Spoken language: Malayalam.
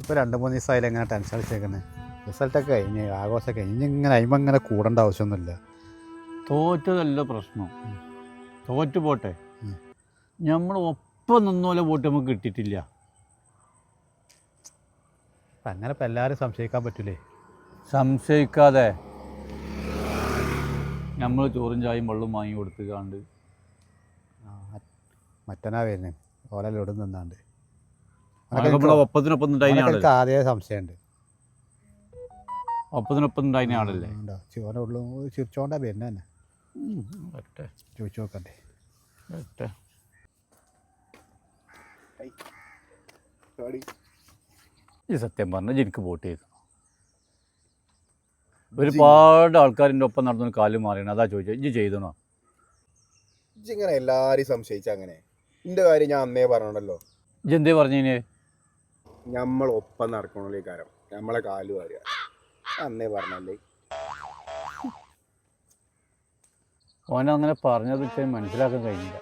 ഇപ്പോൾ 2-3 ദിവസമായാലും എങ്ങനെ ടെൻഷൻ അടിച്ചേക്കുന്നത്. റിസൾട്ടൊക്കെ കഴിഞ്ഞ് ആഘോഷമൊക്കെ കഴിഞ്ഞ് ഇങ്ങനെ അയിമ ഇങ്ങനെ കൂടേണ്ട ആവശ്യമൊന്നുമില്ല. തോറ്റതല്ല പ്രശ്നം, തോറ്റു പോട്ടെ. നമ്മൾ ഒപ്പം നിന്നോലെ വോട്ട് നമുക്ക് കിട്ടിയിട്ടില്ല. അപ്പം അങ്ങനെ ഇപ്പം എല്ലാവരും സംശയിക്കാൻ പറ്റൂലേ? സംശയിക്കാതെ നമ്മൾ ചോറും ചായയും വെള്ളം വാങ്ങി കൊടുത്തുകാണ്ട് മറ്റനാ വരുന്നത് ഓലല്ലോട് നിന്നാണ്ട് നമ്മളെ ഒപ്പത്തിനൊപ്പം ഉണ്ടായിരുന്ന എനിക്ക് ആദ്യമേ സംശയമുണ്ട്. ഒപ്പത്തിനൊപ്പം ഉണ്ടായിരുന്ന ആളല്ലേ. ചോറുള്ളൂ ചിരിച്ചോണ്ടാ വരുന്നത് തന്നെ. ചോദിച്ചു നോക്കണ്ടേ? ഈ സത്യം പറഞ്ഞാൽ എനിക്ക് വോട്ട് ചെയ്തു. ഒരുപാട് ആൾക്കാരിൻ്റെ ഒപ്പം നടന്നു കാല് മാറിയാണ്. അതാ ചോദിച്ചത്, ഇജ്ജ് ചെയ്തണോ? ഇങ്ങനെ എല്ലാവരെയും സംശയിച്ച അങ്ങനെ എൻ്റെ കാര്യം ഞാൻ അന്നേ പറഞ്ഞല്ലോ. ഇജ്ജ് എന്തേ പറഞ്ഞേ? നമ്മൾ ഒപ്പം നടക്കണല്ലേ കാര്യം, നമ്മളെ കാല് വാരുക അന്നേ പറഞ്ഞല്ലേ. ഓനങ്ങനെ പറഞ്ഞത് മനസ്സിലാക്കാൻ കഴിഞ്ഞില്ല.